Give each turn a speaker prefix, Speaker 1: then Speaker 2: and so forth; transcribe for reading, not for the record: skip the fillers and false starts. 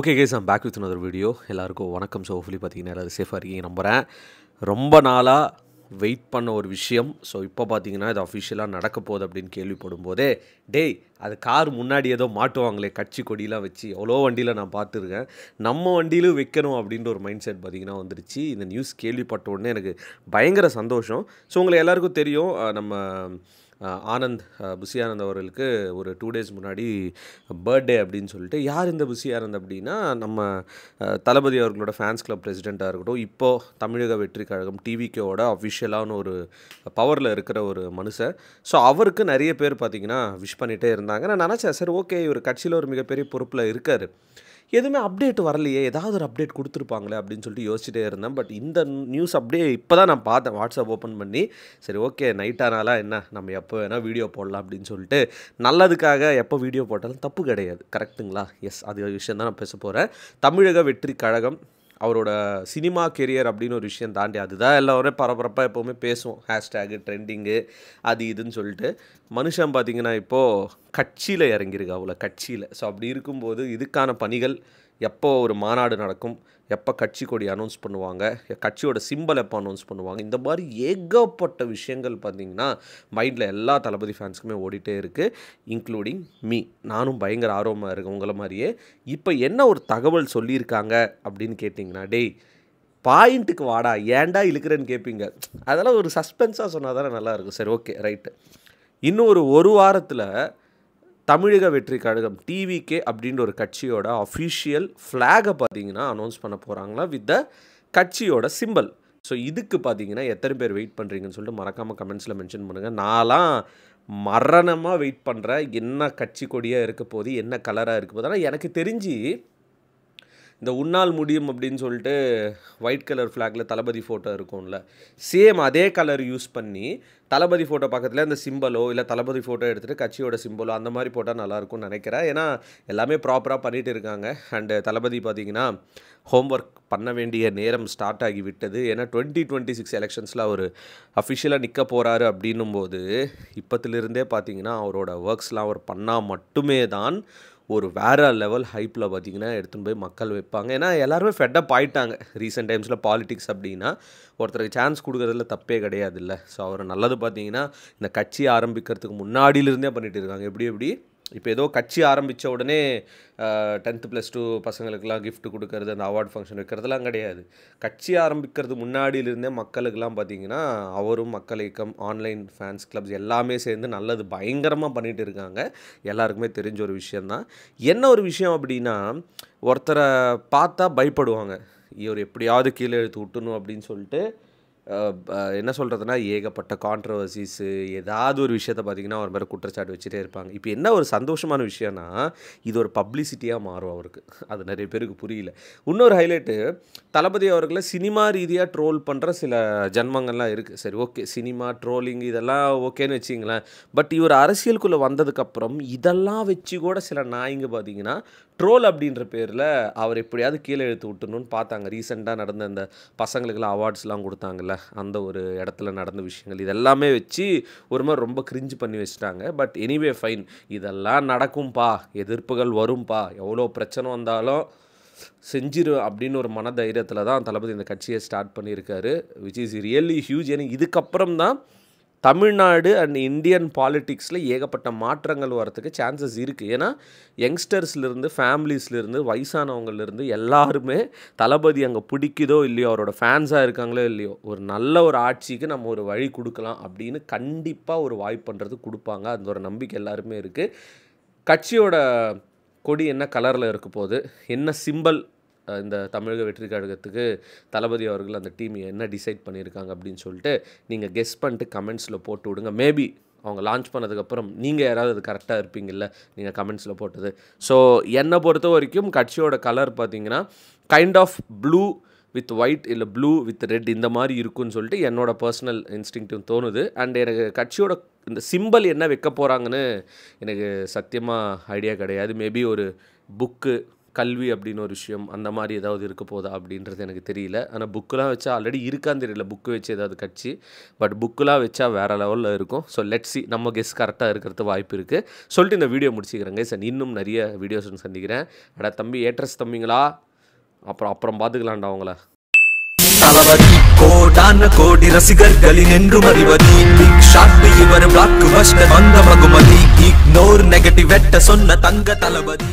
Speaker 1: Okay guys I'm back with another video. எல்லாருக்கும் வணக்கம். So hopefully பார்த்தீங்கன்னா எல்லாரும் சேஃபாக இருக்கீங்க நம்புகிறேன். ரொம்ப நாளாக வெயிட் பண்ண ஒரு விஷயம். ஸோ இப்போ பார்த்தீங்கன்னா இது அஃபிஷியலாக நடக்க போகுது அப்படின்னு கேள்விப்படும் போதே டேய் அது கார் முன்னாடி ஏதோ மாட்டுவாங்களே கட்சி கொடியெலாம் வச்சு எவ்வளோ வண்டியில் நான் பார்த்துருக்கேன். நம்ம வண்டியிலும் வைக்கணும் அப்படின்ற ஒரு மைண்ட் செட் பார்த்திங்கன்னா வந்துருச்சு. இந்த நியூஸ் கேள்விப்பட்ட உடனே எனக்கு பயங்கர சந்தோஷம். ஸோ உங்களுக்கு எல்லாருக்கும் தெரியும் நம்ம ஆனந்த் புஷி ஆனந்த் அவர்களுக்கு ஒரு 2 days முன்னாடி பர்த்டே அப்படின்னு சொல்லிட்டு. யார் இந்த புஷி ஆனந்த் அப்படின்னா நம்ம தளபதி அவர்களோட ஃபேன்ஸ் கிளப் பிரசிடெண்ட்டாக இருக்கட்டும், இப்போது தமிழக வெற்றி கழகம் டிவிகேவோட அஃபிஷியலான ஒரு பவரில் இருக்கிற ஒரு மனுஷன். ஸோ அவருக்கு நிறைய பேர் பார்த்திங்கன்னா விஷ் பண்ணிகிட்டே இருந்தாங்க. நான் நினச்சேன் சரி ஓகே இவர் கட்சியில் ஒரு மிகப்பெரிய பொறுப்பில் இருக்கார், எதுவுமே அப்டேட் வரலையே, ஏதாவது ஒரு அப்டேட் கொடுத்துருப்பாங்களே அப்படின்னு சொல்லிட்டு யோசிச்சுட்டே இருந்தேன். பட் இந்த நியூஸ் அப்படியே இப்போ தான் நான் பார்த்தேன் வாட்ஸ்அப் ஓப்பன் பண்ணி. சரி ஓகே நைட்டானாலா என்ன நம்ம எப்போ வேணால் வீடியோ போடலாம் அப்படின்னு சொல்லிட்டு. நல்லதுக்காக எப்போ வீடியோ போட்டாலும் தப்பு கிடையாது, கரெக்டுங்களா? எஸ், அது விஷயம் தான் நான் பேச போகிறேன். தமிழக வெற்றி கழகம் அவரோட சினிமா கெரியர் அப்படின்னு ஒரு விஷயம் தாண்டி அதுதான் எல்லோரும் பரபரப்பாக எப்போவுமே பேசுவோம். ஹேஷ்டேகு ட்ரெண்டிங்கு அது இதுன்னு சொல்லிட்டு. மனுஷன் பார்த்திங்கன்னா இப்போது கட்சியில் இறங்கியிருக்கு, அவ்வளோ கட்சியில். ஸோ அப்படி இருக்கும்போது இதுக்கான பணிகள் எப்போ ஒரு மாநாடு நடக்கும், எப்போ கட்சி கொடி அனௌன்ஸ் பண்ணுவாங்க, கட்சியோட சிம்பல் எப்போ அனௌன்ஸ் பண்ணுவாங்க, இந்த மாதிரி ஏகப்பட்ட விஷயங்கள் பார்த்திங்கன்னா மைண்டில் எல்லா தளபதி ஃபேன்ஸுக்குமே ஓடிட்டே இருக்குது, இன்க்ளூடிங் மீ. நானும் பயங்கர ஆர்வமாக இருக்கேன் உங்களை மாதிரியே. இப்போ என்ன ஒரு தகவல் சொல்லியிருக்காங்க அப்படின்னு கேட்டிங்கன்னா, டேய் பாயிண்ட்டுக்கு வாடா ஏன்டா இழுக்கிறேன்னு கேட்பீங்க. அதெல்லாம் ஒரு சஸ்பென்ஸாக சொன்னால் தானே நல்லாயிருக்கும். சரி ஓகே ரைட்டு. இன்னும் ஒரு வாரத்தில் தமிழக வெற்றி கழகம் டிவிகே அப்படின்ற ஒரு கட்சியோட அஃபிஷியல் ஃப்ளாகை பார்த்தீங்கன்னா அனௌன்ஸ் பண்ண போகிறாங்களா வித் த கட்சியோட சிம்பல். ஸோ இதுக்கு பார்த்தீங்கன்னா எத்தனை பேர் வெயிட் பண்ணுறீங்கன்னு சொல்லிட்டு மறக்காமல் கமெண்ட்ஸில் மென்ஷன் பண்ணுங்கள். நான்லாம் மரணமாக வெயிட் பண்ணுறேன். என்ன கட்சி கொடியாக இருக்க போகுது, என்ன கலராக இருக்க போகுது. ஆனால் எனக்கு தெரிஞ்சு இந்த உன்னால் முடியும் அப்படின்னு சொல்லிட்டு ஒயிட் கலர் ஃப்ளாகில் தளபதி ஃபோட்டோ இருக்கும்ல, சேம் அதே கலர் யூஸ் பண்ணி தளபதி ஃபோட்டோ பக்கத்தில் இந்த சிம்பலோ இல்லை தளபதி ஃபோட்டோ எடுத்துகிட்டு கட்சியோட சிம்பலோ அந்த மாதிரி போட்டால் நல்லாயிருக்கும்னு நினைக்கிறேன். ஏன்னா எல்லாமே ப்ராப்பராக பண்ணிகிட்டு இருக்காங்க. அண்டு தளபதி பார்த்திங்கன்னா ஹோம்ஒர்க் பண்ண வேண்டிய நேரம் ஸ்டார்ட் ஆகி விட்டது. ஏன்னா 2026 எலெக்ஷன்ஸில் அவர் அஃபிஷியலாக நிற்க போகிறாரு அப்படின்னும் போது இப்போத்துலேருந்தே பார்த்திங்கன்னா அவரோட ஒர்க்ஸ்லாம் அவர் பண்ணால் மட்டுமே தான் ஒரு வேறு லெவல் ஹைப்பில் பார்த்திங்கன்னா எடுத்துன்னு போய் மக்கள் வைப்பாங்க. ஏன்னா எல்லாருமே ஃபெட்டப் ஆகிட்டாங்க ரீசெண்ட் டைம்ஸில் பாலிடிக்ஸ் அப்படின்னா. ஒருத்தருக்கு சான்ஸ் கொடுக்குறதுல தப்பே கிடையாது இல்லை. ஸோ அவர் நல்லது பார்த்திங்கன்னா இந்த கட்சி ஆரம்பிக்கிறதுக்கு முன்னாடியிலிருந்தே பண்ணிகிட்டு இருக்காங்க. எப்படி இப்போ ஏதோ கட்சி ஆரம்பித்த உடனே 10th +2 பசங்களுக்கெல்லாம் கிஃப்ட் கொடுக்கறது, அந்த அவார்ட் ஃபங்க்ஷன் வைக்கிறதுலாம் கிடையாது. கட்சி ஆரம்பிக்கிறது முன்னாடியிலிருந்தே மக்களுக்கெல்லாம் பார்த்திங்கன்னா அவரும் மக்கள் இயக்கம் ஆன்லைன் ஃபேன்ஸ் கிளப்ஸ் எல்லாமே சேர்ந்து நல்லது பயங்கரமாக பண்ணிகிட்டு இருக்காங்க. எல்லாருக்குமே தெரிஞ்ச ஒரு விஷயந்தான். என்ன ஒரு விஷயம் அப்படின்னா, ஒருத்தரை பார்த்தா பயப்படுவாங்க, இவர் எப்படியாவது கீழே எடுத்து விட்டணும் அப்படின்னு சொல்லிட்டு. என்ன சொல்கிறதுனா ஏகப்பட்ட கான்ட்ரவர்சிஸு ஏதாவது ஒரு விஷயத்தை பார்த்திங்கன்னா அவர் மேலே குற்றச்சாட்டு வச்சுட்டே இருப்பாங்க. இப்போ என்ன ஒரு சந்தோஷமான விஷயம்னா இது ஒரு பப்ளிசிட்டியாக மாறும் அவருக்கு. அது நிறைய பேருக்கு புரியல. இன்னொரு ஹைலைட்டு, தளபதி அவர்களை சினிமா ரீதியாக ட்ரோல் பண்ணுற சில ஜன்மங்கள்லாம் இருக்குது. சரி ஓகே சினிமா ட்ரோலிங் இதெல்லாம் ஓகேன்னு வச்சிங்களேன். பட் இவர் அரசியலுக்குள்ளே வந்ததுக்கப்புறம் இதெல்லாம் வச்சு கூட சில நாய்ங்க பார்த்திங்கன்னா ட்ரோல் அப்படின்ற பேரில் அவர் எப்படியாவது கீழே எடுத்து விட்டணும்னு பார்த்தாங்க. ரீசெண்டாக நடந்த அந்த பசங்களுக்கெல்லாம் அவார்ட்ஸ்லாம் கொடுத்தாங்கல்ல, அந்த ஒரு இடத்துல நடந்த விஷயங்கள் இதெல்லாமே வச்சு ஒரு மாதிரி ரொம்ப கிரிஞ்சு பண்ணி வச்சுட்டாங்க. பட் எனிவே ஃபைன், இதெல்லாம் நடக்கும்பா, எதிர்ப்புகள் வரும்பா, எவ்வளோ பிரச்சனை வந்தாலும் செஞ்சிரு அப்படின்னு ஒரு மனதைரியத்தில் தான் தளபதி இந்த கட்சியை ஸ்டார்ட் பண்ணியிருக்காரு. Which is really huge. ஏன்னா இதுக்கப்புறம் தான் தமிழ்நாடு அண்ட் இந்தியன் பாலிட்டிக்ஸில் ஏகப்பட்ட மாற்றங்கள் வரத்துக்கு சான்சஸ் இருக்குது. ஏன்னா யங்ஸ்டர்ஸ்லேருந்து ஃபேமிலிஸ்லேருந்து வயசானவங்கலேருந்து எல்லாருமே தளபதி அங்கே பிடிக்குதோ இல்லையோ, அவரோட ஃபேன்ஸாக இருக்காங்களோ இல்லையோ, ஒரு நல்ல ஒரு ஆட்சிக்கு நம்ம ஒரு வழி கொடுக்கலாம் அப்படின்னு கண்டிப்பாக ஒரு வாய்ப்புன்றது கொடுப்பாங்க. அந்த ஒரு நம்பிக்கை எல்லாருமே இருக்குது. கட்சியோட கொடி என்ன கலரில் இருக்க போகுது, என்ன சிம்பல் இந்த தமிழக வெற்றி கழகத்துக்கு தளபதி அவர்கள் அந்த டீம் என்ன டிசைட் பண்ணியிருக்காங்க அப்படின்னு சொல்லிட்டு நீங்கள் கெஸ் பண்ணிட்டு கமெண்ட்ஸில் போட்டு விடுங்க. மேபி அவங்க லான்ச் பண்ணதுக்கப்புறம் நீங்கள் யாராவது அது கரெக்டாக இருப்பீங்கள்ல, நீங்கள் கமெண்ட்ஸில் போட்டது. ஸோ என்னை பொறுத்த வரைக்கும் கட்சியோட கலர் பார்த்திங்கன்னா kind of blue with white இல்லை ப்ளூ வித் ரெட் இந்த மாதிரி இருக்குன்னு சொல்லிட்டு என்னோட பர்சனல் இன்ஸ்டிங்க்டிவ் தோணுது. அண்ட் எனக்கு கட்சியோட இந்த சிம்பல் என்ன வைக்க போகிறாங்கன்னு எனக்கு சத்தியமாக ஐடியா கிடையாது. மேபி ஒரு புக்கு, கல்வி அப்படின்னு ஒரு விஷயம் அந்த மாதிரி ஏதாவது இருக்க போதா அப்படின்றது எனக்கு தெரியல. ஆனால் புக்கெலாம் வச்சா ஆல்ரெடி இருக்கான்னு தெரியல, புக்கு வச்சு ஏதாவது கட்சி. பட் புக்கெலாம் வச்சா வேறு லெவலில் இருக்கும். ஸோ லெட்ஸ் சி, நம்ம கெஸ் கரெக்டாக இருக்கிறது வாய்ப்பு இருக்குது சொல்லிட்டு இந்த வீடியோ முடிச்சுக்கிறேங்க. சார் இன்னும் நிறைய வீடியோஸ் சந்திக்கிறேன். அடா தம்பி ஏட்ரஸ் தம்பிங்களா, அப்புறம் பார்த்துக்கலாம்டா அவங்கள.
Speaker 2: தளபதி கோடான கோடி ரசிகர்களின் என்றும் அறிவதி பிக் ஷாட் இவர் பிளாக் பஸ்டர் வந்த மகுமதி இக்னோர் நெகட்டிவ் வெட்ட சொன்ன தங்க தளபதி.